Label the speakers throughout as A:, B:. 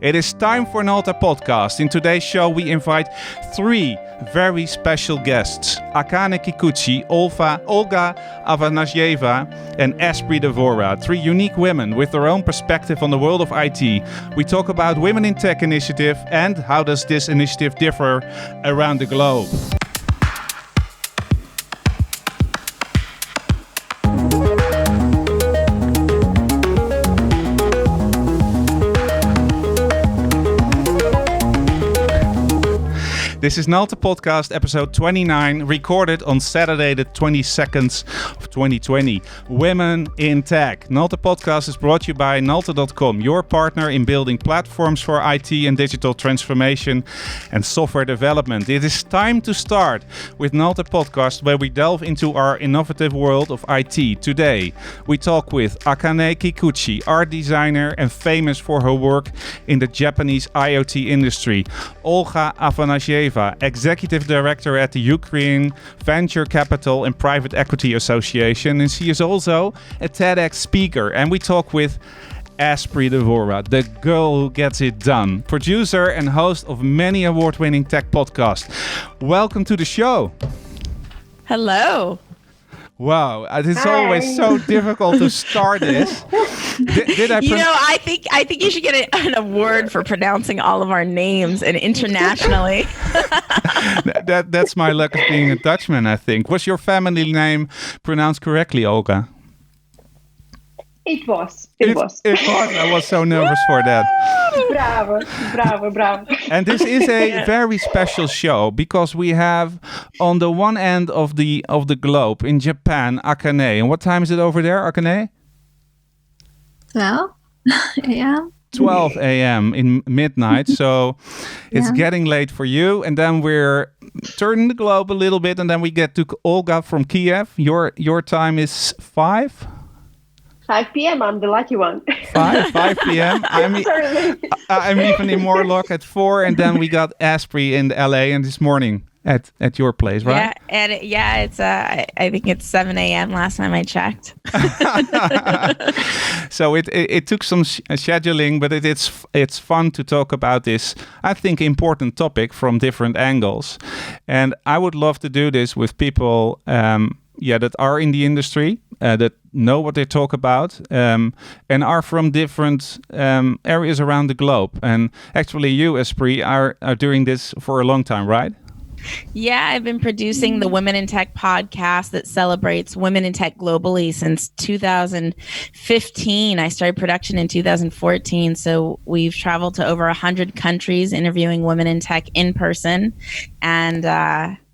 A: It is time for Nalta Podcast. In today's show, we invite three very special guests. Akane Kikuchi, Olga Afanasyeva, and Espree Devora. Three unique women with their own perspective on the world of IT. We talk about Women in Tech initiative and how does this initiative differ around the globe. This is Nalta Podcast, episode 29, recorded on Saturday, the 22nd of 2020. Women in Tech. Nalta Podcast is brought to you by Nalta.com, your partner in building platforms for IT and digital transformation and software development. It is time to start with Nalta Podcast, where we delve into our innovative world of IT. Today, we talk with Akane Kikuchi, art designer and famous for her work in the Japanese IoT industry. Olga Afanasyeva, Executive Director at the Ukrainian Venture Capital and Private Equity Association, and she is also a TEDx speaker. And we talk with Espree Devora, the girl who gets it done, producer and host of many award-winning tech podcasts. Welcome to the show.
B: Hello.
A: Wow, it's always so difficult to start this. Did I?
B: I think you should get an award for pronouncing all of our names and internationally.
A: That's my luck of being a Dutchman, I think. Was your family name pronounced correctly, Olga?
C: It was.
A: I was so nervous for that.
C: Bravo.
A: And this is a very special show because we have on the one end of the globe in Japan, Akane. And what time is it over there, Akane?
D: 12 a.m.
A: 12 a.m. in midnight. So it's getting late for you. And then we're turning the globe a little bit. And then we get to Olga from Kiev. Your time is 5?
C: 5 p.m. I'm the lucky one.
A: 5 p.m. I'm even in more luck at 4, and then we got Espree in LA, and this morning at your place, right?
B: Yeah, it's I think it's 7 a.m. last time I checked.
A: So it took some scheduling, but it's fun to talk about this, I think, important topic from different angles, and I would love to do this with people that are in the industry, that know what they talk about, and are from different areas around the globe. And actually, you, Espree, are doing this for a long time, right?
B: Yeah, I've been producing the Women in Tech podcast that celebrates women in tech globally since 2015. I started production in 2014. So we've traveled to over 100 countries interviewing women in tech in person. And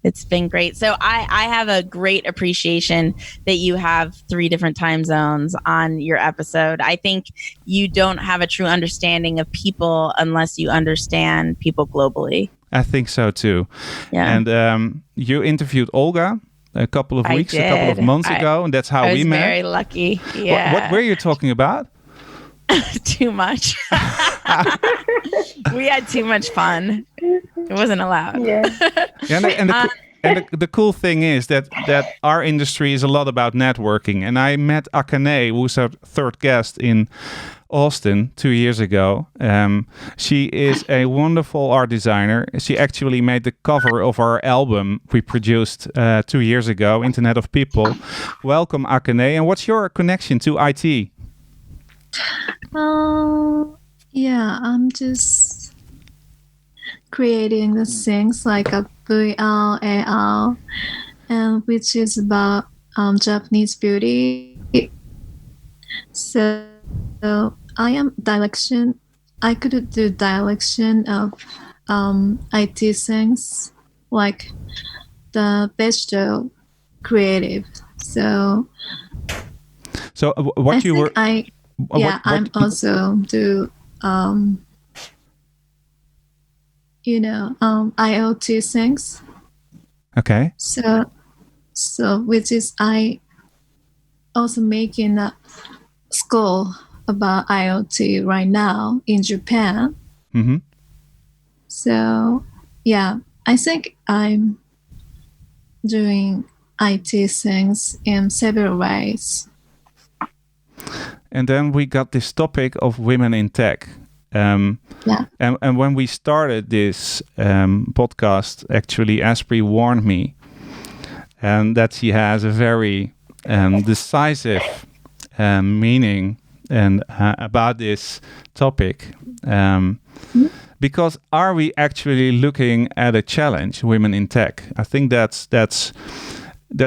B: it's been great. So I have a great appreciation that you have 3 different time zones on your episode. I think you don't have a true understanding of people unless you understand people globally.
A: I think so too.
B: Yeah.
A: And you interviewed Olga a couple of months ago, and that's how we met.
B: I was very lucky. Yeah.
A: What were you talking about?
B: Too much. We had too much fun. It wasn't allowed.
C: Yeah.
A: And the cool thing is that our industry is a lot about networking. And I met Akane, who's our third guest in Austin 2 years ago. She is a wonderful art designer. She actually made the cover of our album we produced 2 years ago, Internet of People. Welcome, Akane. And what's your connection to IT?
D: I'm just creating the things like a VR, AR, and which is about Japanese beauty. So I am direction. I could do direction of IT things like the digital creative. So
A: what you were?
D: I'm also do IoT things.
A: Okay.
D: So which is I also making a school about IoT right now in Japan.
A: Mm-hmm.
D: So I think I'm doing IT things in several ways.
A: And then we got this topic of women in tech.
D: Yeah.
A: And when we started this podcast, actually, Espree warned me that she has a very decisive meaning and about this topic. Because are we actually looking at a challenge, women in tech? I think that's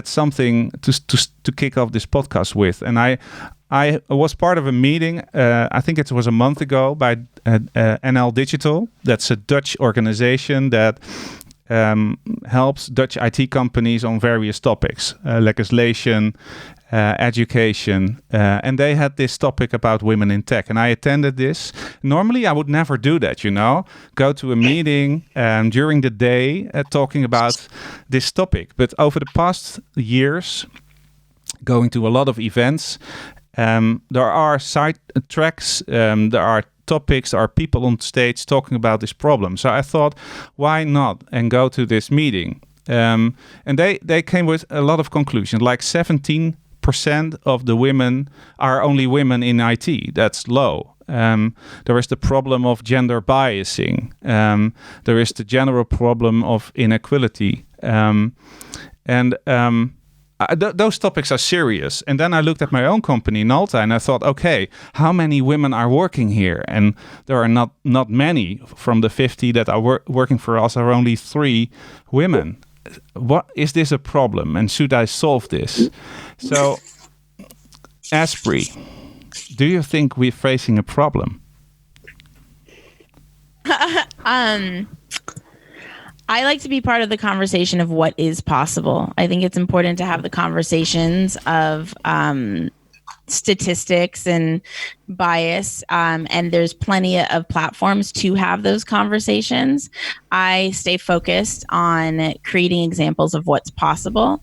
A: something to kick off this podcast with. And I was part of a meeting, I think it was a month ago, by NL Digital. That's a Dutch organization that helps Dutch IT companies on various topics, legislation, education. And they had this topic about women in tech. And I attended this. Normally, I would never do that, go to a meeting during the day talking about this topic. But over the past years, going to a lot of events, there are side tracks, there are topics, there are people on stage talking about this problem. So I thought, why not? And go to this meeting. And they came with a lot of conclusions, like 17% of the women are only women in IT. That's low. There is the problem of gender biasing. There is the general problem of inequality. Those topics are serious. And then I looked at my own company, Nalta, and I thought, okay, how many women are working here? And there are not many. From the 50 that are working for us, are only 3 women. What is this a problem? And should I solve this? So, Espree, do you think we're facing a problem?
B: I like to be part of the conversation of what is possible. I think it's important to have the conversations of statistics and bias, and there's plenty of platforms to have those conversations. I stay focused on creating examples of what's possible,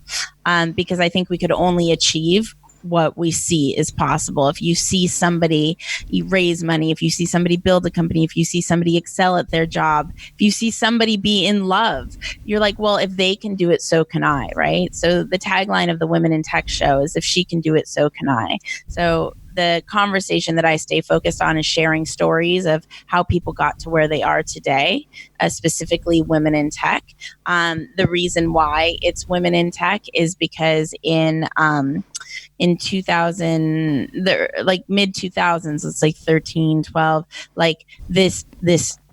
B: because I think we could only achieve what we see is possible. If you see somebody raise money, if you see somebody build a company, if you see somebody excel at their job, if you see somebody be in love, you're like, well, if they can do it, so can I, right? So the tagline of the Women in Tech show is, if she can do it, so can I. So the conversation that I stay focused on is sharing stories of how people got to where they are today, specifically women in tech. The reason why it's women in tech is because in 2000, like mid 2000s, it's like 13, 12, like this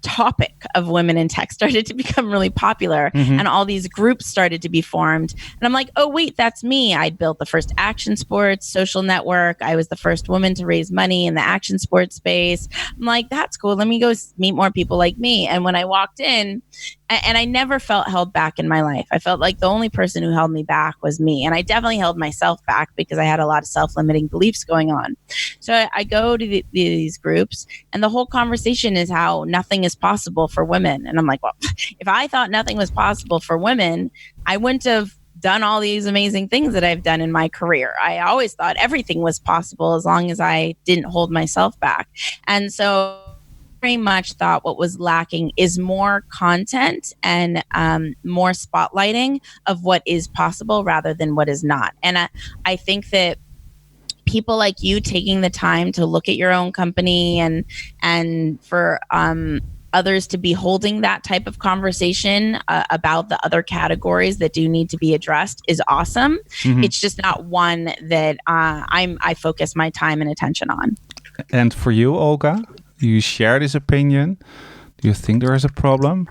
B: topic of women in tech started to become really popular, and all these groups started to be formed. And I'm like, oh, wait, that's me. I built the first action sports social network. I was the first woman to raise money in the action sports space. I'm like, that's cool. Let me go meet more people like me. And when I walked in, and I never felt held back in my life. I felt like the only person who held me back was me. And I definitely held myself back because I had a lot of self-limiting beliefs going on. So I go to these groups, and the whole conversation is how nothing is possible for women. And I'm like, well, if I thought nothing was possible for women, I wouldn't have done all these amazing things that I've done in my career. I always thought everything was possible as long as I didn't hold myself back. And so very much thought what was lacking is more content and more spotlighting of what is possible rather than what is not. And I think that people like you taking the time to look at your own company and for others to be holding that type of conversation about the other categories that do need to be addressed is awesome. It's just not one that I focus my time and attention on.
A: And for you, Olga, do you share this opinion? Do you think there is a problem?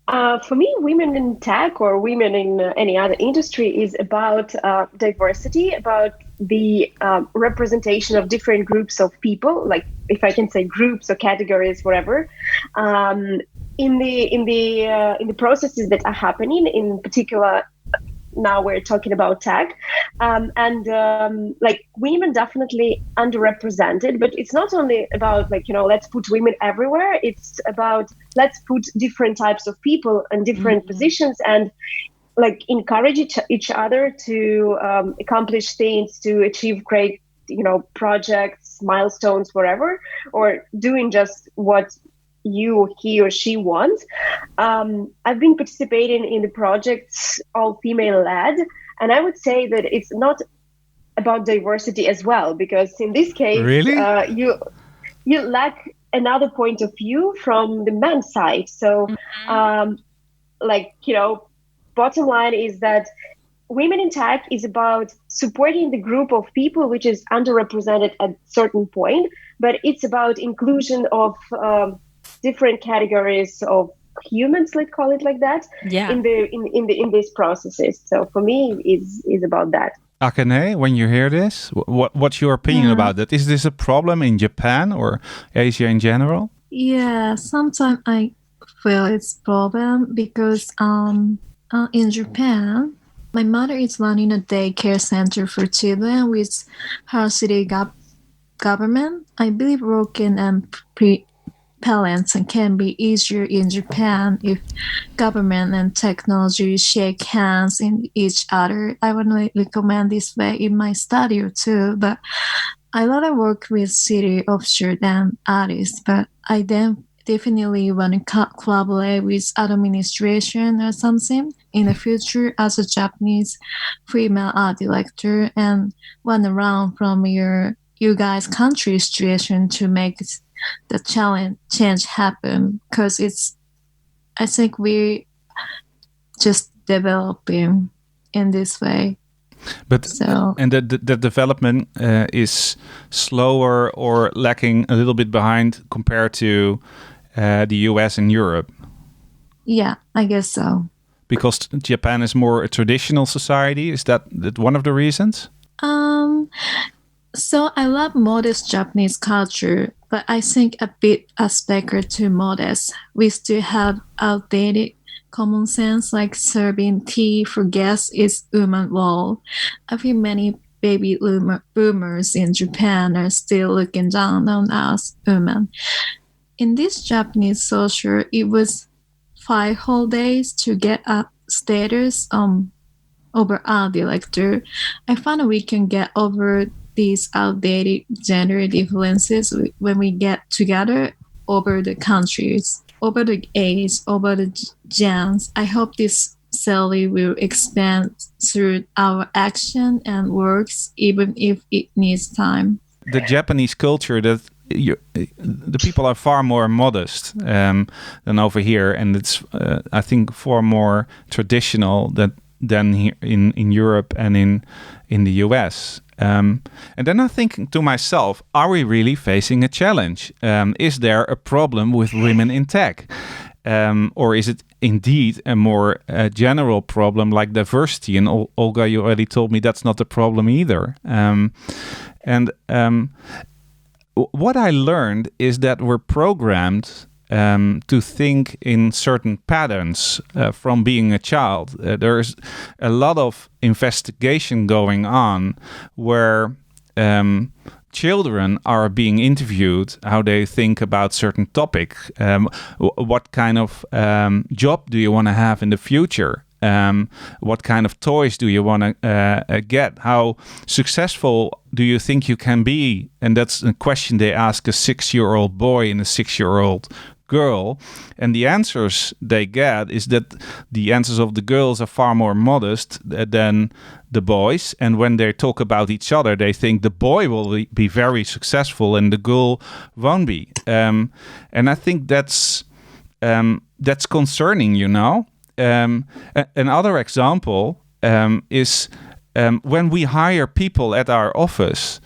C: For me, women in tech or women in any other industry is about diversity, about the representation of different groups of people, like if I can say groups or categories, whatever, in the processes that are happening. In particular, now we're talking about tech, and like women definitely underrepresented, but it's not only about like, let's put women everywhere. It's about let's put different types of people in different positions and like encourage each other to accomplish things, to achieve great, projects, milestones, whatever, or doing just what he or she wants. I've been participating in the projects all female led, and I would say that it's not about diversity as well, because in this case,
A: really?
C: You lack another point of view from the men's side. So, bottom line is that women in tech is about supporting the group of people which is underrepresented at certain point, but it's about inclusion of different categories of humans, let's call it like that, in these processes. So for me, is about that.
A: Akane, when you hear this, what's your opinion about that? Is this a problem in Japan or Asia in general?
D: Yeah, sometimes I feel it's problem because in Japan, my mother is running a daycare center for children with her city government. I believe working and parents can be easier in Japan if government and technology shake hands in each other. I would recommend this way in my study too, but I rather work with city officer than artists, but I then definitely want to collaborate with administration or something in the future as a Japanese female art director and want to learn from you guys' country situation to make the change happen, because I think we just developing in this way.
A: But and the development is slower or lacking a little bit behind compared to the US and Europe.
D: Yeah, I guess so.
A: Because Japan is more a traditional society. Is that one of the reasons?
D: So I love modest Japanese culture, but I think a bit aspect too modest. We still have outdated common sense, like serving tea for guests is woman's role. I think many baby boomers in Japan are still looking down on us women. In this Japanese culture, it was 5 whole days to get a status over art director. I found we can get over these outdated gender differences when we get together over the countries, over the age, over the genders. I hope this salary will expand through our action and works, even if it needs time.
A: The Japanese culture, that the people are far more modest than over here, and it's I think far more traditional than here in Europe and in the US. And then I think to myself, are we really facing a challenge? Is there a problem with women in tech? Or is it indeed a more general problem like diversity? And Olga, you already told me that's not a problem either. What I learned is that we're programmed to think in certain patterns from being a child. There's a lot of investigation going on where children are being interviewed how they think about certain topic. What kind of job do you want to have in the future? What kind of toys do you want to get? How successful do you think you can be? And that's a question they ask a 6-year-old boy and a 6-year-old girl, and the answers they get is that the answers of the girls are far more modest than the boys, and when they talk about each other they think the boy will be very successful and the girl won't be, and I think that's concerning, you know. Another example is when we hire people at our office,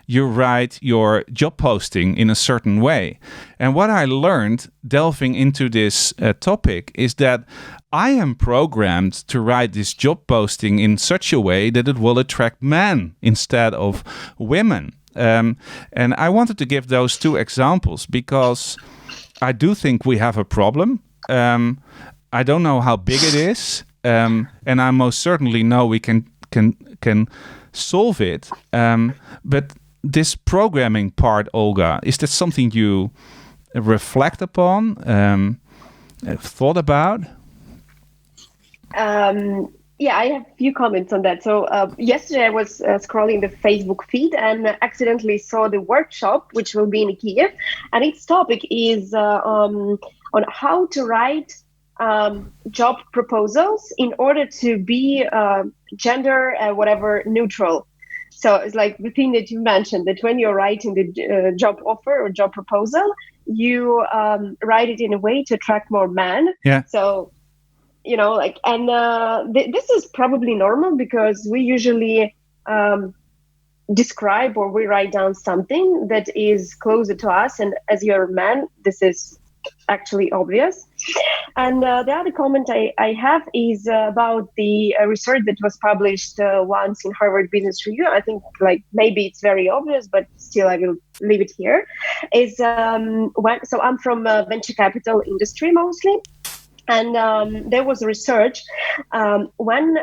A: you write your job posting in a certain way. And what I learned delving into this topic is that I am programmed to write this job posting in such a way that it will attract men instead of women. And I wanted to give those two examples because I do think we have a problem. I don't know how big it is. And I most certainly know we can solve it, but this programming part, Olga, is that something you reflect upon, thought about?
C: Yeah, I have a few comments on that. So yesterday I was scrolling the Facebook feed and accidentally saw the workshop, which will be in Kiev, and its topic is on how to write job proposals in order to be gender whatever neutral. So it's like the thing that you mentioned, that when you're writing the job offer or job proposal, you write it in a way to attract more men.
A: Yeah.
C: So, and this is probably normal because we usually describe or we write down something that is closer to us. And as you're a man, this is actually obvious. And the other comment I have is about the research that was published once in Harvard Business Review. I think maybe it's very obvious, but still I will leave it here. So I'm from venture capital industry mostly. And there was research when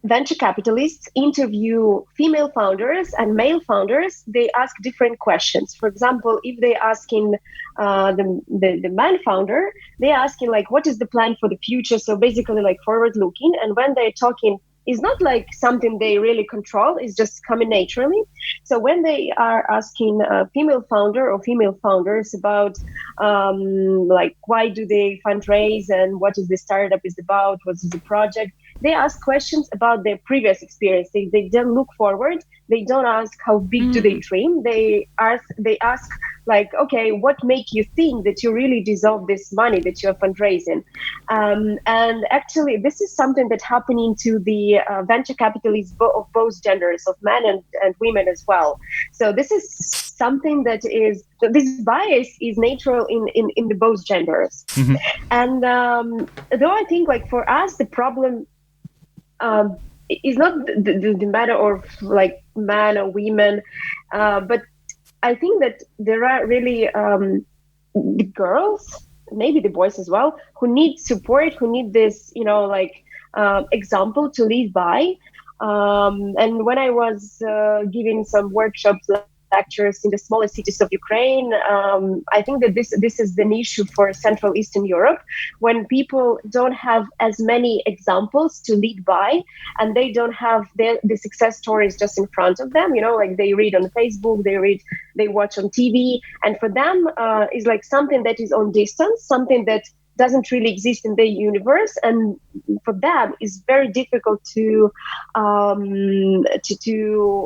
C: venture capitalists interview female founders and male founders, they ask different questions. For example, if they asking the man founder, they're asking what is the plan for the future? So basically forward looking. And when they're talking, it's not something they really control, it's just coming naturally. So when they are asking a female founder or female founders about why do they fundraise and what is the startup is about, what is the project, they ask questions about their previous experience. They don't look forward. They don't ask how big do they dream. They ask okay, what make you think that you really deserve this money that you're fundraising? And actually, this is something that happening to the venture capitalists of both genders, of men and women as well. So this is something that is, this bias is natural in the both genders. Mm-hmm. And though I think for us, the problem is not the matter of man or women, but I think that there are really the girls, maybe the boys as well, who need support, who need this, example to live by. And when I was giving some workshops, lectures in the smaller cities of Ukraine, I think that this is an issue for Central Eastern Europe, when people don't have as many examples to lead by, and they don't have the success stories just in front of them. They read on Facebook, they watch on TV, and for them is something that is on distance, something that doesn't really exist in the universe, and for them it's very difficult to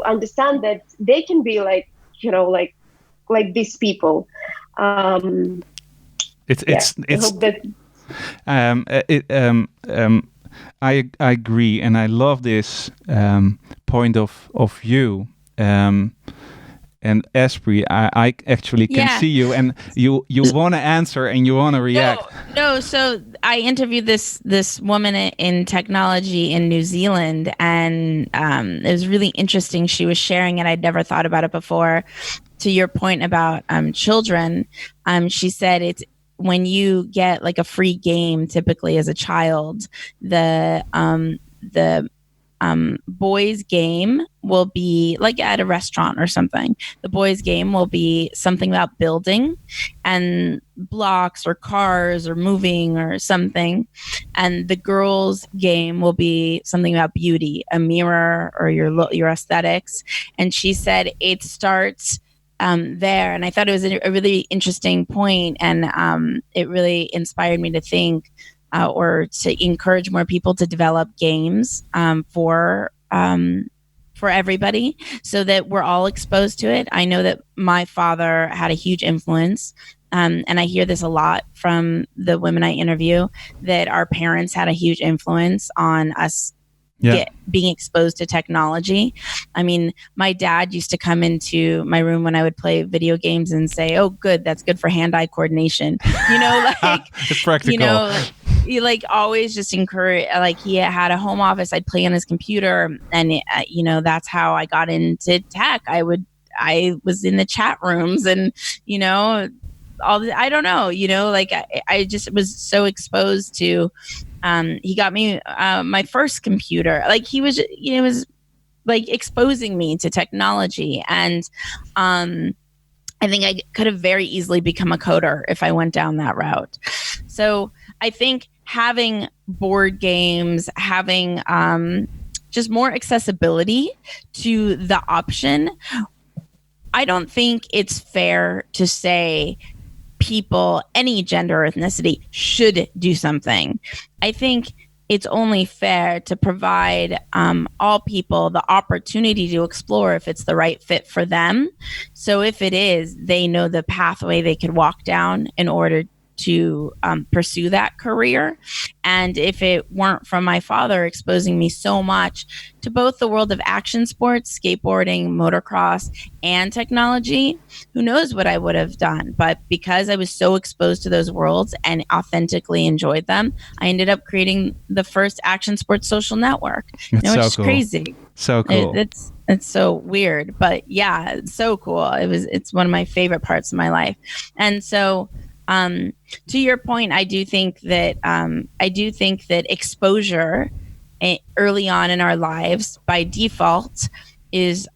C: understand that they can be like these people. I hope that.
A: I agree, and I love this point of view. And Espree, I actually can see you, and you want to answer and you want to react.
B: No. So I interviewed this woman in technology in New Zealand, and it was really interesting. She was sharing it. I'd never thought about it before. To your point about children, she said it's when you get a free game, typically as a child, the boys' game will be at a restaurant or something. The boys' game will be something about building and blocks or cars or moving or something. And the girls' game will be something about beauty, a mirror or your aesthetics. And she said it starts there. And I thought it was a really interesting point, and it really inspired me to think or to encourage more people to develop games for everybody, so that we're all exposed to it. I know that my father had a huge influence, and I hear this a lot from the women I interview, that our parents had a huge influence on us being exposed to technology. I mean, my dad used to come into my room when I would play video games and say, "Oh, good, that's good for hand-eye coordination."
A: It's practical.
B: He always just encourage, he had a home office. I'd play on his computer, and that's how I got into tech. I was in the chat rooms, and I don't know, I just was so exposed to. He got me my first computer. He was, it was exposing me to technology, and I think I could have very easily become a coder if I went down that route. So I think having board games, having just more accessibility to the option, I don't think it's fair to say people, any gender or ethnicity, should do something. I think it's only fair to provide all people the opportunity to explore if it's the right fit for them. So if it is, they know the pathway they could walk down in order to pursue that career. And if it weren't from my father exposing me so much to both the world of action sports, skateboarding, motocross, and technology, who knows what I would have done. But because I was so exposed to those worlds and authentically enjoyed them, I ended up creating the first action sports social network, which is crazy.
A: So cool.
B: It's so weird, but yeah, it's so cool. It's one of my favorite parts of my life. And so to your point, I do think that exposure early on in our lives by default is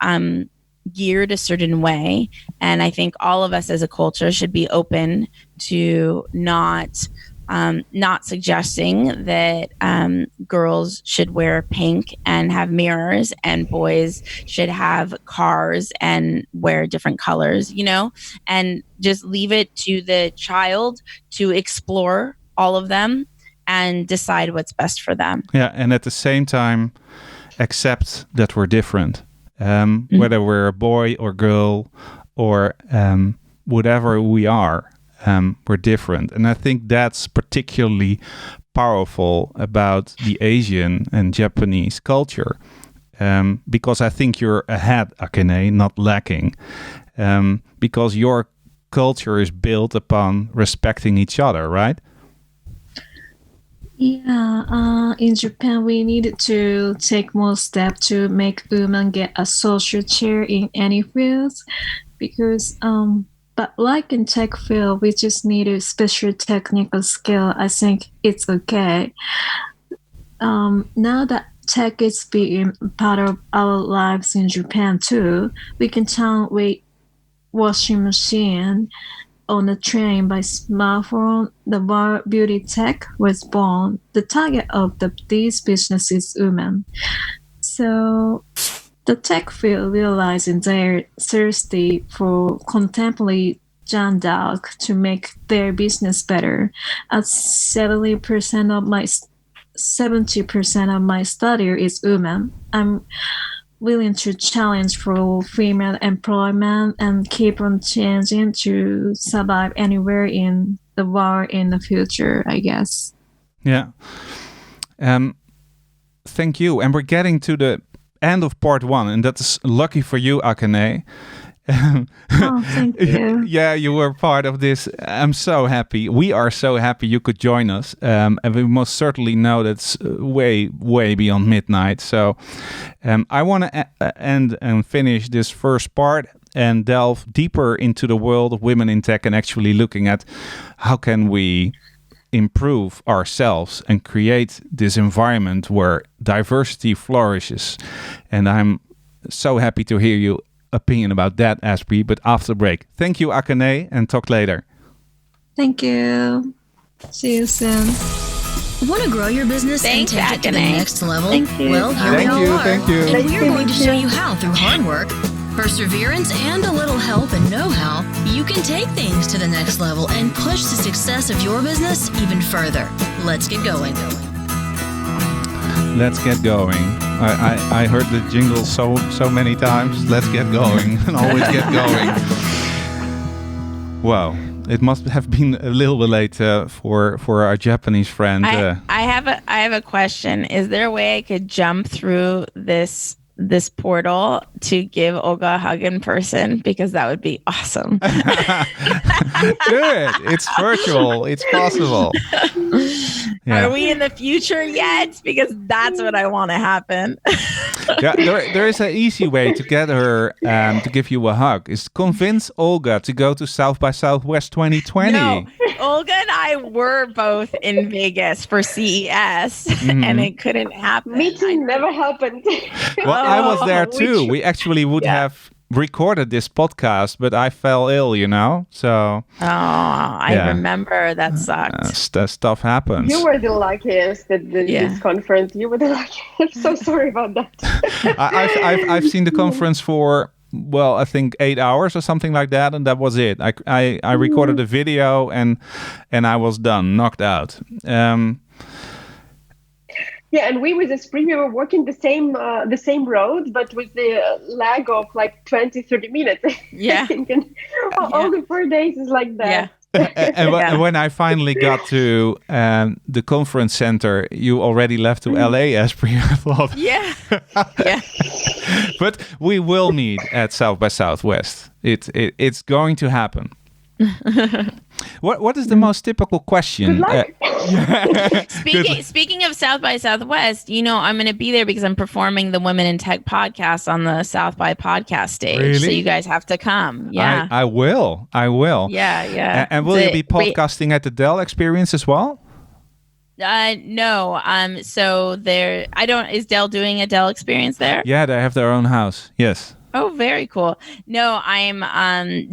B: geared a certain way, and I think all of us as a culture should be open to not suggesting that girls should wear pink and have mirrors and boys should have cars and wear different colors, and just leave it to the child to explore all of them and decide what's best for them.
A: Yeah, and at the same time, accept that we're different, whether we're a boy or girl or whatever we are. We're different. And I think that's particularly powerful about the Asian and Japanese culture. Because I think you're ahead, Akane, not lacking. Because your culture is built upon respecting each other, right?
D: Yeah, in Japan, we needed to take more steps to make women get a social chair in any fields because but like in tech field, we just need a special technical skill. I think it's okay. Now that tech is being part of our lives in Japan too, we can turn washing machine on a train by smartphone. The word beauty tech was born. The target of these businesses is women. So the tech field realizing they're thirsty for contemporary gender to make their business better. At 70% of my study is women. I'm willing to challenge for female employment and keep on changing to survive anywhere in the world in the future, I guess.
A: Yeah. Thank you. And we're getting to the end of part 1, and that's lucky for you, Akane.
D: Oh, thank you.
A: Yeah, you were part of this. I'm so happy. We are so happy you could join us. And we most certainly know that's way, way beyond midnight. So I want to end and finish this first part and delve deeper into the world of women in tech and actually looking at how can we improve ourselves and create this environment where diversity flourishes. And I'm so happy to hear your opinion about that, Espree, but after the break. Thank you, Akane, and talk later.
D: Thank you. See you soon.
E: Want to grow your business and take it to the next level?
D: Thank you.
E: Well, here we all are.
A: Thank you.
E: And we're going to show you how through hard work, perseverance, and a little help and know-how, you can take things to the next level and push the success of your business even further. Let's get going.
A: Let's get going. I heard the jingle so many times. Let's get going and always get going. Wow. It must have been a little bit late for our Japanese friend.
B: I have a question. Is there a way I could jump through this portal to give Olga a hug in person? Because that would be awesome.
A: Do it. It's virtual. It's possible. Yeah.
B: Are we in the future yet? Because that's what I want to happen.
A: Yeah, there is an easy way to get her to give you a hug. Is convince Olga to go to South by Southwest 2020.
B: No, Olga and I were both in Vegas for CES, and it couldn't happen.
C: Meeting never happened.
A: Well, I was there too. We actually would have recorded this podcast, but I fell ill, so
B: I remember that sucked.
A: Stuff happens.
C: You were the luckiest at this conference. You were the luckiest. I'm so sorry about that.
A: I've seen the conference for I think 8 hours or something like that, and that was it. I recorded a video and I was done, knocked out.
C: Yeah, and we with Espree, we were walking the same road, but with the lag of like 20, 30 minutes.
B: Yeah.
C: And all the 4 days is like that.
A: And when I finally got to the conference center, you already left to LA, Espree. I thought.
B: Yeah. Yeah.
A: But we will meet at South by Southwest. It's going to happen. What is the most typical question?
C: Good luck.
B: Speaking of South by Southwest, I'm going to be there because I'm performing the Women in Tech podcast on the South by podcast stage.
A: Really?
B: So you guys have to come. Yeah,
A: I will.
B: Yeah.
A: And will you be podcasting at the Dell Experience as well?
B: No. So is Dell doing a Dell Experience there?
A: Yeah, they have their own house. Yes.
B: Oh, very cool. No, I'm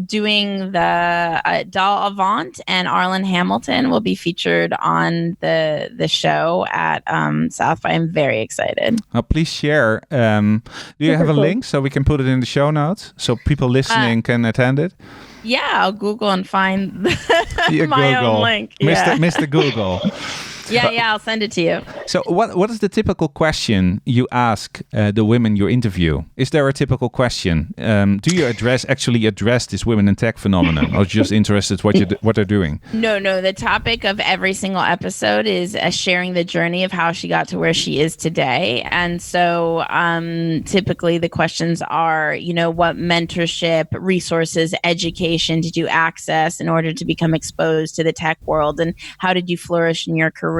B: doing the Doll Avant, and Arlen Hamilton will be featured on the show at South by. I'm very excited.
A: Please share. Do you have a link so we can put it in the show notes so people listening can attend it?
B: Yeah, I'll Google and find my
A: Google.
B: own link. Yeah.
A: Mr. Google.
B: Yeah, I'll send it to you.
A: So what is the typical question you ask the women you interview? Is there a typical question? Do you actually address this women in tech phenomenon, or just interested what they're doing?
B: No. The topic of every single episode is sharing the journey of how she got to where she is today. And so typically the questions are, what mentorship, resources, education did you access in order to become exposed to the tech world? And how did you flourish in your career?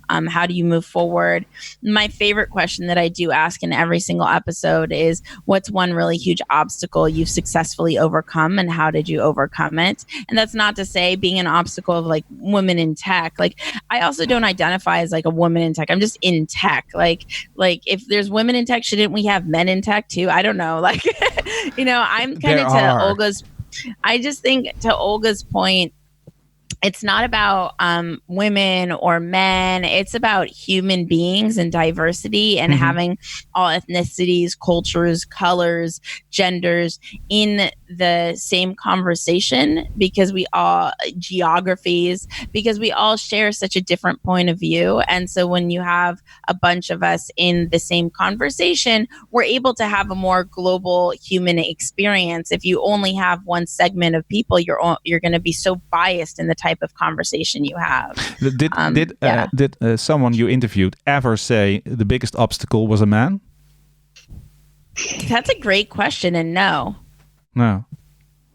B: How do you move forward? My favorite question that I do ask in every single episode is, what's one really huge obstacle you've successfully overcome, and how did you overcome it? And that's not to say being an obstacle of like women in tech. Like, I also don't identify as like a woman in tech. I'm just in tech. Like if there's women in tech, shouldn't we have men in tech too? I don't know. Like, I'm kind of to Olga's. I just think to Olga's point, it's not about women or men. It's about human beings and diversity and having all ethnicities, cultures, colors, genders in the same conversation, because we all geographies, because we all share such a different point of view. And so when you have a bunch of us in the same conversation, we're able to have a more global human experience. If you only have one segment of people, you're going to be so biased in the type of conversation you have.
A: Did someone you interviewed ever say the biggest obstacle was a man?
B: That's a great question, and no.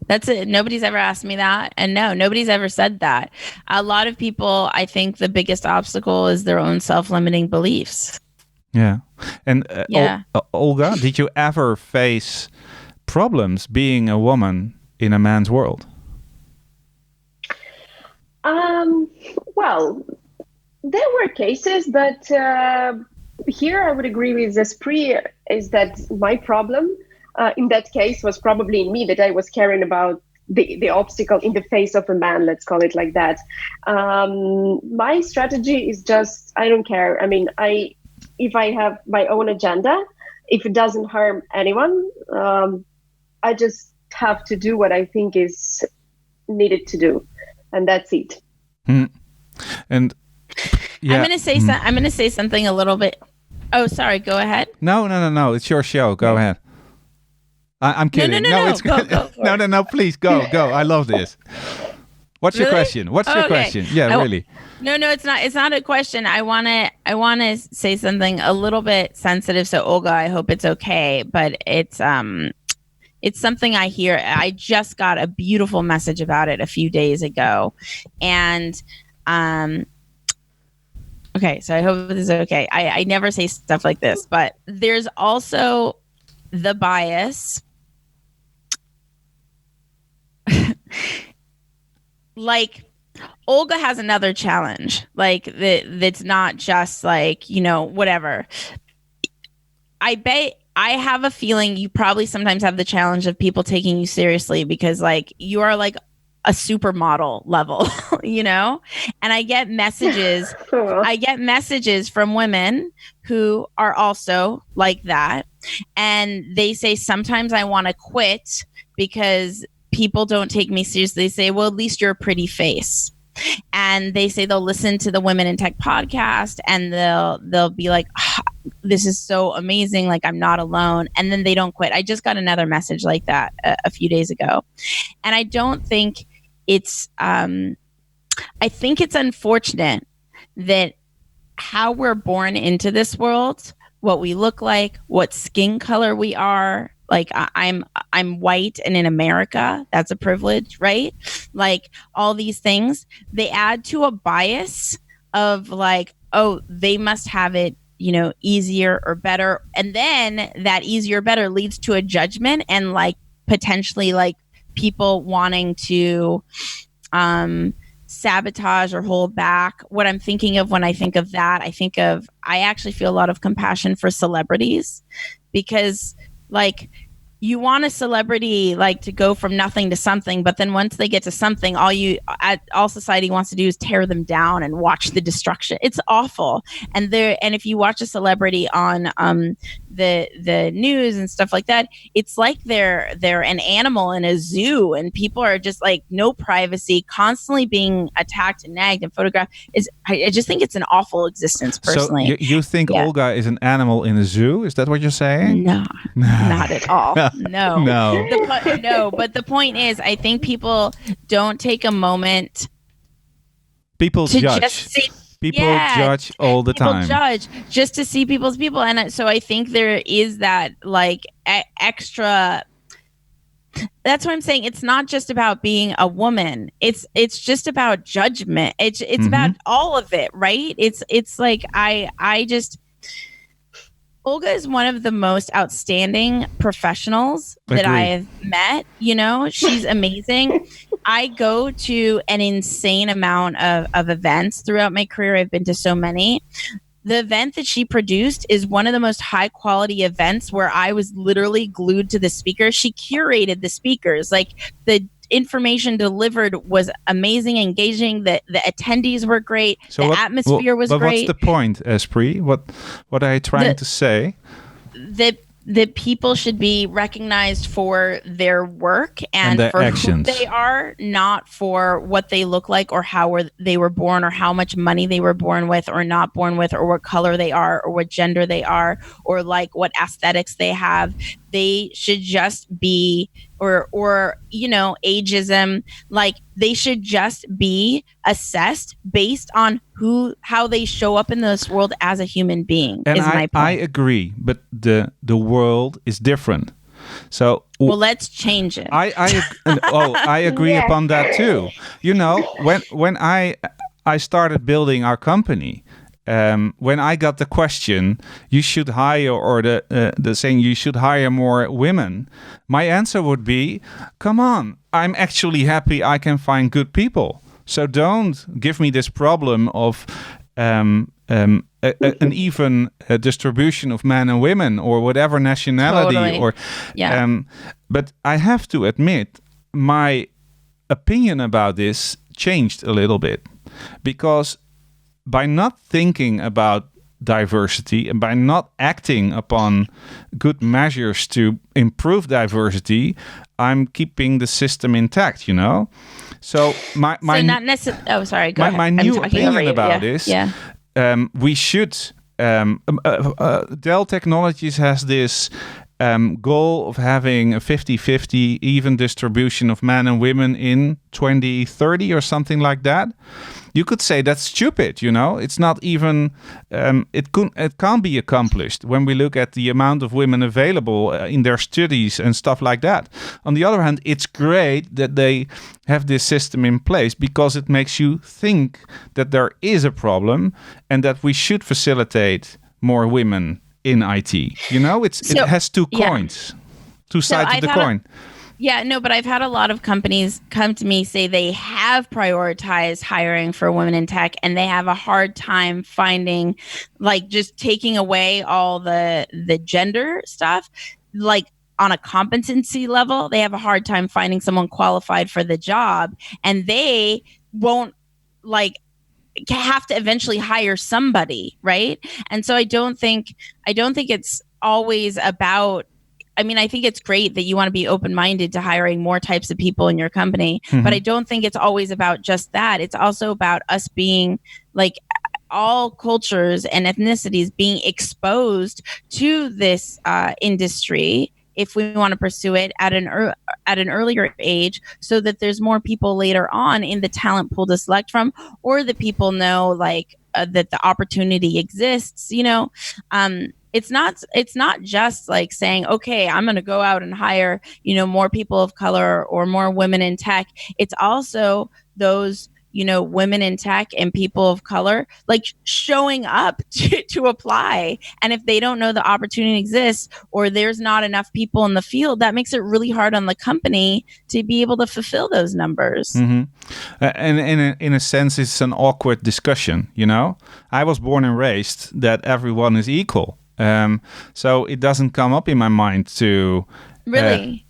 B: That's it. Nobody's ever asked me that, and no, nobody's ever said that. A lot of people, I think the biggest obstacle is their own self-limiting beliefs.
A: Yeah. And Olga, did you ever face problems being a woman in a man's world?
C: Well, there were cases, but here I would agree with Espree, is that my problem in that case was probably in me, that I was caring about the obstacle in the face of a man, let's call it like that. My strategy is just, I don't care. I mean, if I have my own agenda, if it doesn't harm anyone, I just have to do what I think is needed to do. And that's it.
A: And yeah.
B: I'm going to say something a little bit. Oh, sorry. Go ahead.
A: No. It's your show. Go ahead. I'm kidding.
B: No.
A: It's
B: go
A: no. Please go. I love this. What's your question? What's your question? Yeah, really.
B: No, it's not. It's not a question. I want to say something a little bit sensitive. So Olga, I hope it's okay. But it's something I hear. I just got a beautiful message about it a few days ago, and okay. So I hope this is okay. I never say stuff like this, but there's also the bias. Like, Olga has another challenge. Like, that's not just like, whatever. I have a feeling you probably sometimes have the challenge of people taking you seriously because, like, you are like a supermodel level, And I get messages. I get messages from women who are also like that, and they say sometimes I want to quit because people don't take me seriously. They say, well, at least you're a pretty face. and they say they'll listen to the Women in Tech podcast, and they'll be like, this is so amazing, like I'm not alone, and then they don't quit. I just got another message like that a few days ago, and I don't think it's I think it's unfortunate that how we're born into this world, what we look like, what skin color we are. Like I'm white and in America, that's a privilege, right? Like all these things, they add to a bias of like, oh, they must have it, you know, easier or better. And then that easier or better leads to a judgment and like potentially like people wanting to sabotage or hold back. What I'm thinking of when I think of that, I actually feel a lot of compassion for celebrities, because like you want a celebrity like to go from nothing to something, but then once they get to something, all society wants to do is tear them down and watch the destruction. It's awful. And if you watch a celebrity on the news and stuff like that, it's like they're an animal in a zoo, and people are just like no privacy, constantly being attacked and nagged and photographed. I just think it's an awful existence personally.
A: So you think Olga is an animal in a zoo? Is that what you're saying?
B: No, not at all. No.
A: No.
B: But the point is, I think people don't take a moment.
A: People
B: to
A: judge.
B: Just see,
A: people judge all the time.
B: People judge just to see people's people. And so I think there is that like extra. That's what I'm saying. It's not just about being a woman. It's just about judgment. It's about all of it, right? It's like I just. Olga is one of the most outstanding professionals that I have met. You know, she's amazing. I go to an insane amount of events throughout my career. I've been to so many. The event that she produced is one of the most high quality events where I was literally glued to the speaker. She curated the speakers. Like the information delivered was amazing, engaging. The attendees were great. So the atmosphere was great. But
A: what's the point, Espree? What are you trying to say?
B: That people should be recognized for their work and
A: their
B: for
A: actions.
B: Who they are, not for what they look like or how they were born or how much money they were born with or not born with or what color they are or what gender they are or like what aesthetics they have. They should just be or you know, ageism, like they should just be assessed based on how they show up in this world as a human being.
A: And
B: is my point.
A: I agree, but the world is different. So
B: well, let's change it.
A: I agree upon that too. You know, when I started building our company, when I got the question, you should hire, or the saying you should hire more women, my answer would be, come on, I'm actually happy I can find good people. So don't give me this problem of an even distribution of men and women or whatever nationality.
B: Totally.
A: But I have to admit, my opinion about this changed a little bit, because by not thinking about diversity and by not acting upon good measures to improve diversity, I'm keeping the system intact, you know? So my
B: not necessarily. Oh, sorry. Go ahead.
A: My new opinion about this.
B: Yeah.
A: We should. Dell Technologies has this goal of having a 50-50 even distribution of men and women in 2030 or something like that. You could say that's stupid, you know? It's not even, it can't be accomplished when we look at the amount of women available in their studies and stuff like that. On the other hand, it's great that they have this system in place, because it makes you think that there is a problem and that we should facilitate more women in IT. You know, it has two coins, two sides of the coin.
B: But I've had a lot of companies come to me say they have prioritized hiring for women in tech, and they have a hard time finding, like, just taking away all the gender stuff, like on a competency level, they have a hard time finding someone qualified for the job, and they won't like have to eventually hire somebody, right? And so I don't think it's always about I think it's great that you want to be open-minded to hiring more types of people in your company, but I don't think it's always about just that. It's also about us being like all cultures and ethnicities being exposed to this industry if we want to pursue it at an earlier age, so that there's more people later on in the talent pool to select from, or that people know like that the opportunity exists. It's not just like saying, okay, I'm going to go out and hire, more people of color or more women in tech. It's also those, women in tech and people of color, like showing up to apply. And if they don't know the opportunity exists, or there's not enough people in the field, that makes it really hard on the company to be able to fulfill those numbers.
A: And in a sense, it's an awkward discussion. I was born and raised that everyone is equal. So it doesn't come up in my mind to
B: really.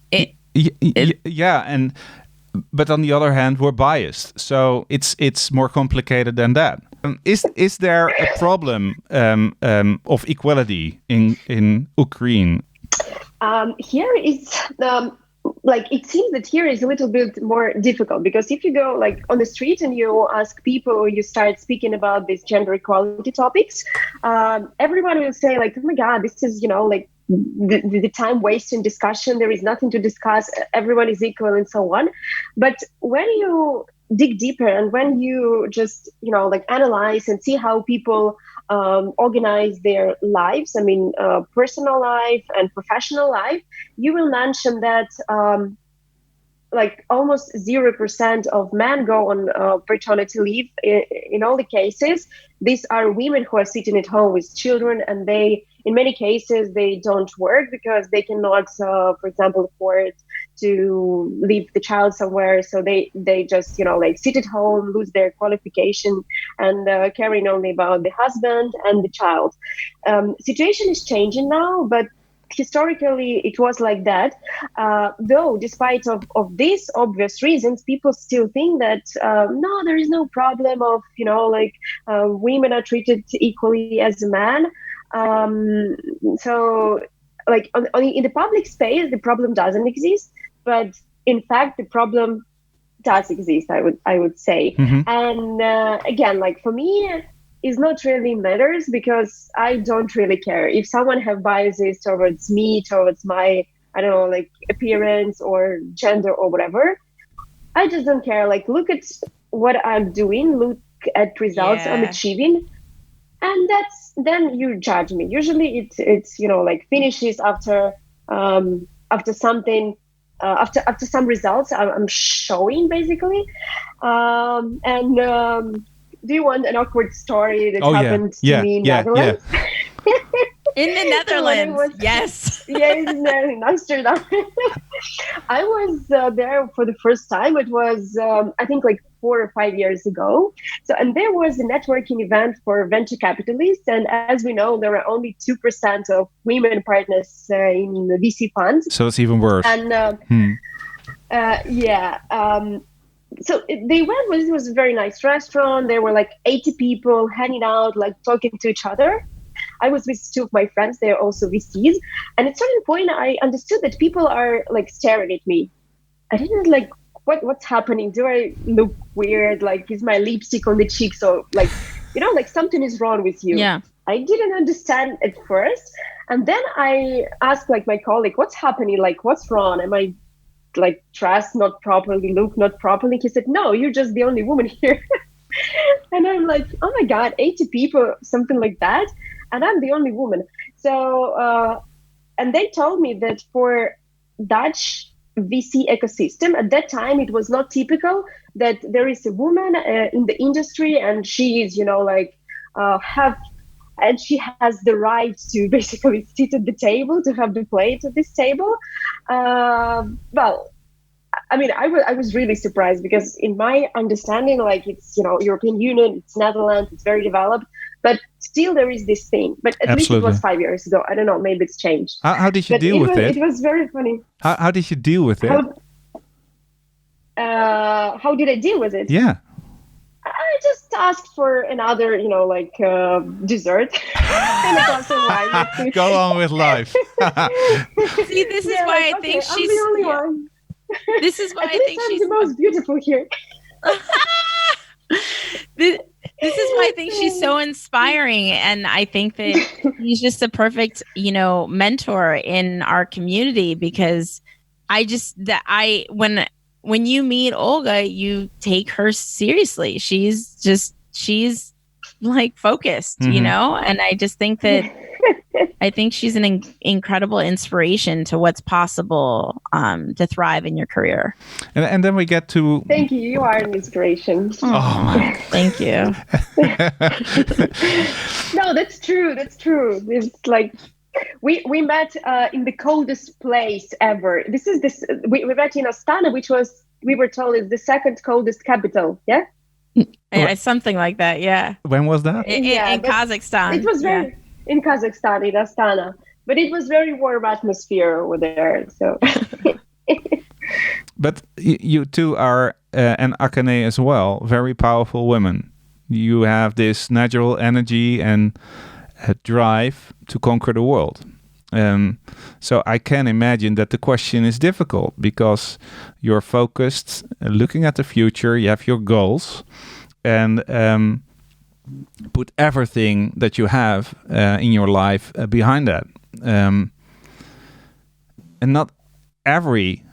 A: But on the other hand, we're biased, so it's more complicated than that. Is there a problem of equality in Ukraine?
C: Here is it seems that here is a little bit more difficult, because if you go like on the street and you ask people, or you start speaking about these gender equality topics, everyone will say like, oh my God, this is, the time wasting discussion. There is nothing to discuss. Everyone is equal and so on. But when you dig deeper and when you just, analyze and see how people organize their lives, personal life and professional life, you will mention that almost 0% of men go on paternity leave. In all the cases, these are women who are sitting at home with children, and in many cases, they don't work because they cannot, for example, afford to leave the child somewhere. So they just, sit at home, lose their qualification, and caring only about the husband and the child. Situation is changing now, but historically it was like that. Though, despite of these obvious reasons, people still think that, no, there is no problem of, women are treated equally as a man. So in the public space, the problem doesn't exist, but in fact, the problem does exist, I would say. And again, for me, it's not really matters, because I don't really care if someone have biases towards me, towards my, appearance or gender or whatever. I just don't care. Look at what I'm doing, look at results I'm achieving. And then you judge me. Usually it's finishes after something, after some results I'm showing, basically. Do you want an awkward story that happened to me in Netherlands?
B: In the Netherlands, yes.
C: Yes, in Amsterdam. I was there for the first time. It was, I think, 4 or 5 years ago. And there was a networking event for venture capitalists. And as we know, there are only 2% of women partners in the VC funds.
A: So it's even worse.
C: And so the event was a very nice restaurant. There were 80 people hanging out, talking to each other. I was with 2 of my friends. They are also VCs. And at a certain point, I understood that people are staring at me. I didn't what's happening? Do I look weird? Is my lipstick on the cheek? So something is wrong with you.
B: Yeah.
C: I didn't understand at first. And then I asked my colleague, what's happening? What's wrong? Am I dressed not properly, look not properly? He said, no, you're just the only woman here. And I'm oh my God, 80 people, something like that. And I'm the only woman. So, and they told me that for Dutch VC ecosystem, at that time, it was not typical that there is a woman in the industry, and she is, and she has the right to basically sit at the table, to have the plate at this table. Well, I was really surprised, because in my understanding, it's, European Union, it's Netherlands, it's very developed, but still there is this thing. But at least it was 5 years ago. I don't know, maybe it's changed.
A: How did you deal with it?
C: It was very funny.
A: How did you deal with it?
C: How did I deal with it?
A: Yeah.
C: asked for another, dessert and a glass of wine.
A: Go on with life.
B: See, this is why I think
C: I'm
B: she's
C: the only one.
B: This is why
C: At
B: I
C: least
B: think
C: I'm
B: she's
C: the most beautiful here.
B: This is why I think she's so inspiring, and I think that he's just a perfect, mentor in our community, because when you meet Olga, you take her seriously. She's like focused,
A: Mm-hmm.
B: and I just think that I think she's an incredible inspiration to what's possible to thrive in your career.
A: And then we get to...
C: Thank you. You are an inspiration.
A: Oh,
B: thank you.
C: No, that's true. It's like we met in the coldest place ever. We met in Astana, which we were told is the second coldest capital. Yeah.
B: Yeah, something like that. Yeah.
A: When was that?
B: In Kazakhstan.
C: It was very in Kazakhstan, in Astana, but it was very warm atmosphere over there. So.
A: But you two are, and Akane as well, very powerful women. You have this natural energy and drive to conquer the world. So I can imagine that the question is difficult because you're focused, looking at the future, you have your goals, and put everything that you have in your life behind that. And not every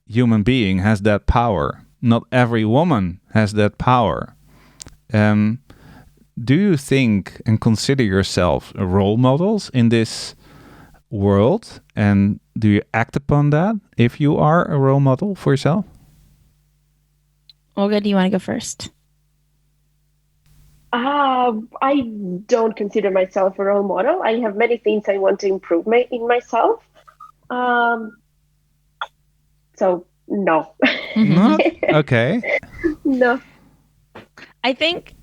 A: human being has that power. Not every woman has that power. Do you think and consider yourself role models in this world? And do you act upon that if you are a role model for yourself?
B: Olga, do you want to go first?
C: I don't consider myself a role model. I have many things I want to improve in myself. So no.
A: No? Okay.
C: No.
B: I think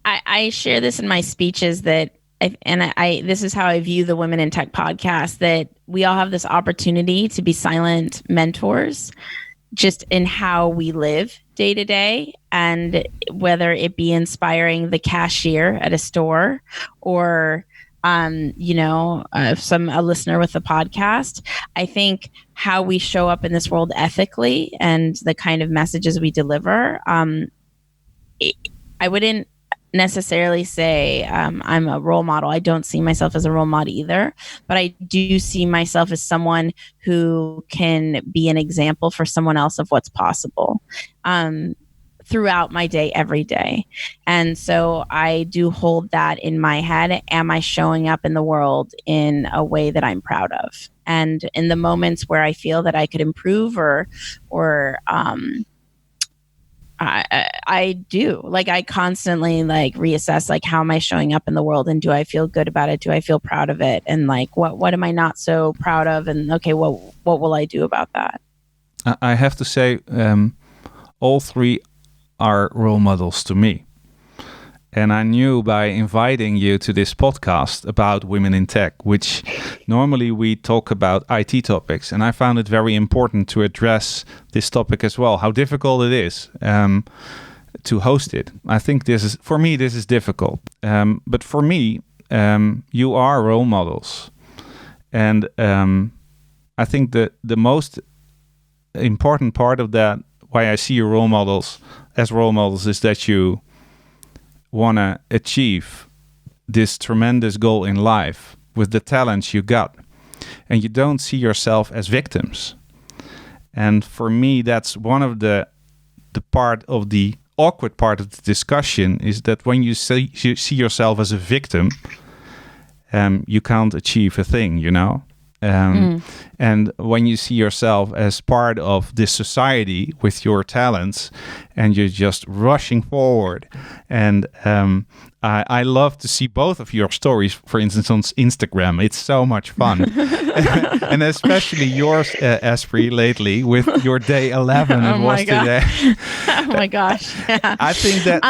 B: I share this in my speeches that, this is how I view the Women in Tech podcast, that we all have this opportunity to be silent mentors just in how we live day to day, and whether it be inspiring the cashier at a store or a listener with the podcast. I think how we show up in this world ethically and the kind of messages we deliver, I wouldn't necessarily say I'm a role model. I don't see myself as a role model either, but I do see myself as someone who can be an example for someone else of what's possible throughout my day, every day. And so I do hold that in my head. Am I showing up in the world in a way that I'm proud of? And in the moments where I feel that I could improve or I do. Like, I constantly reassess, how am I showing up in the world, and do I feel good about it? Do I feel proud of it? And what am I not so proud of? And okay, what will I do about that?
A: I have to say, all three are role models to me. And I knew by inviting you to this podcast about women in tech, which normally we talk about IT topics. And I found it very important to address this topic as well, how difficult it is to host it. I think this is difficult. But for me, you are role models. And I think that the most important part of that, why I see your role models as role models, is that you want to achieve this tremendous goal in life with the talents you got, and you don't see yourself as victims. And for me, that's one of the part of the awkward part of the discussion, is that when you see yourself as a victim, you can't achieve a thing, And when you see yourself as part of this society with your talents, and you're just rushing forward. And I love to see both of your stories, for instance, on Instagram. It's so much fun. And especially yours, Espree, lately with your day 11 today.
B: Oh my gosh. Yeah.
A: I think that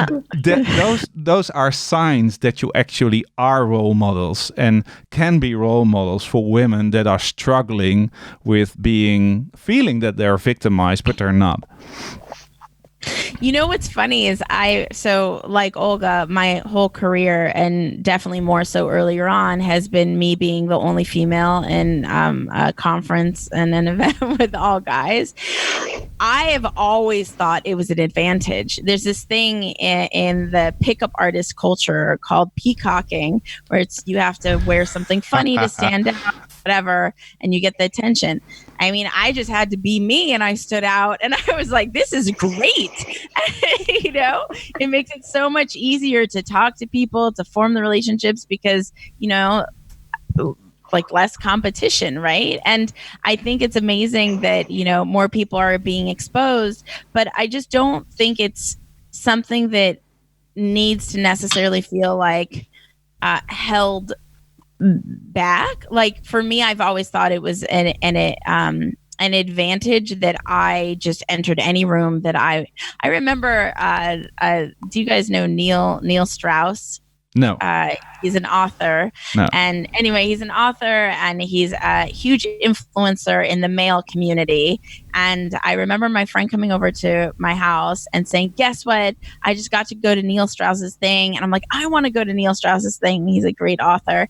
A: those are signs that you actually are role models and can be role models for women that are struggling with feeling that they're victimized, but they're not.
B: You know what's funny is like Olga, my whole career, and definitely more so earlier on, has been me being the only female in a conference and an event with all guys. I have always thought it was an advantage. There's this thing in the pickup artist culture called peacocking, where you have to wear something funny to stand out, whatever, and you get the attention. I mean, I just had to be me, and I stood out, and I was like, this is great. You know, it makes it so much easier to talk to people, to form the relationships, because, you know, like less competition, right? And I think it's amazing that, you know, more people are being exposed, but I just don't think it's something that needs to necessarily feel like held back. Like for me, I've always thought it was an advantage that I just entered any room that I remember. Do you guys know Neil Strauss?
A: No.
B: He's an author.
A: No.
B: And anyway, he's an author and he's a huge influencer in the male community. And I remember my friend coming over to my house and saying, guess what? I just got to go to Neil Strauss's thing. And I'm like, I want to go to Neil Strauss's thing. He's a great author.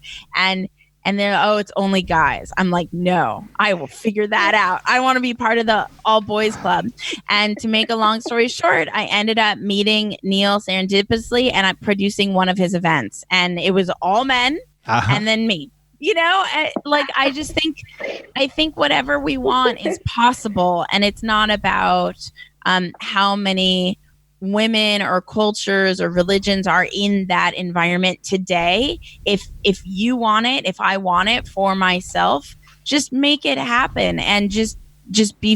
B: And they're, oh, it's only guys. I'm like, no, I will figure that out. I want to be part of the all boys club. And to make a long story short, I ended up meeting Neil serendipitously and I'm producing one of his events. And it was all men and then me. You know, like I think whatever we want is possible. And it's not about how many women or cultures or religions are in that environment today. If you want it, if I want it for myself, just make it happen and just be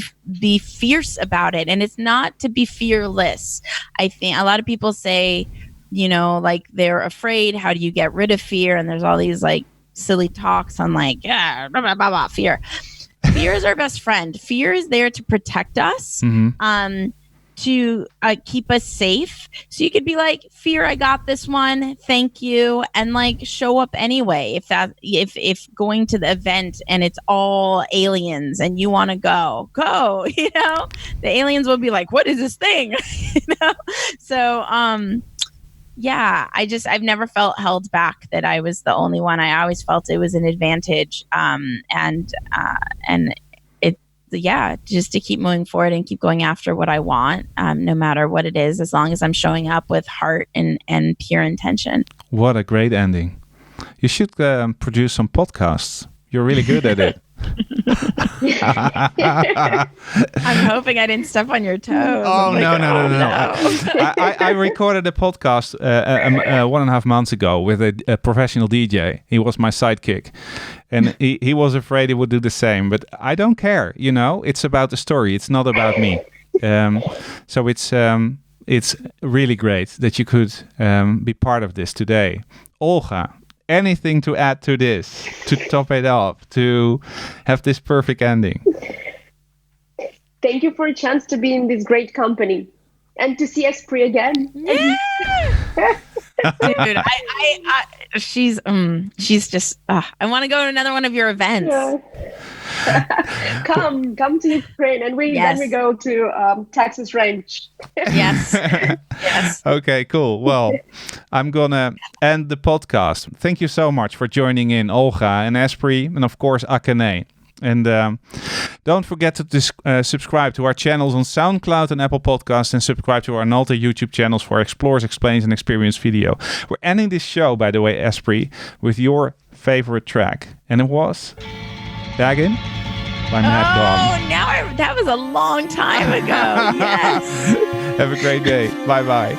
B: fierce about it. And it's not to be fearless. I think a lot of people say, you know, like they're afraid. How do you get rid of fear? And there's all these like silly talks on like, yeah, blah, blah, blah, blah, fear. Fear is our best friend. Fear is there to protect us. Mm-hmm. To keep us safe. So you could be like, fear, I got this one. Thank you. And like show up anyway. If going to the event and it's all aliens and you want to go, you know, the aliens will be like, what is this thing? You know? So, yeah, I've never felt held back that I was the only one. I always felt it was an advantage. And yeah, just to keep moving forward and keep going after what I want, no matter what it is, as long as I'm showing up with heart and pure intention.
A: What a great ending. You should produce some podcasts. You're really good at it.
B: I'm hoping I didn't step on your toes.
A: Oh, no. I recorded a podcast 1.5 months ago with a professional DJ. He was my sidekick. And he was afraid he would do the same. But I don't care, you know. It's about the story. It's not about me. So it's really great that you could be part of this today. Olga, anything to add to this, to top it up, to have this perfect ending?
C: Thank you for a chance to be in this great company and to see Espree again.
B: Yeah. Dude, she's just, I want to go to another one of your events.
C: Yeah. come to Ukraine and then we go to Texas Ranch.
B: Yes. Yes.
A: Okay, cool. Well, I'm gonna end the podcast. Thank you so much for joining in, Olga and Espree, and of course Akane. And don't forget to subscribe to our channels on Soundcloud and Apple Podcasts, and subscribe to our Nalta YouTube channels for Explores, Explains, and Experience video. We're ending this show, by the way, Espree, with your favorite track. And it was Daggin by Matt Gone.
B: Oh, that was a long time ago. Yes.
A: Have a great day. Bye-bye.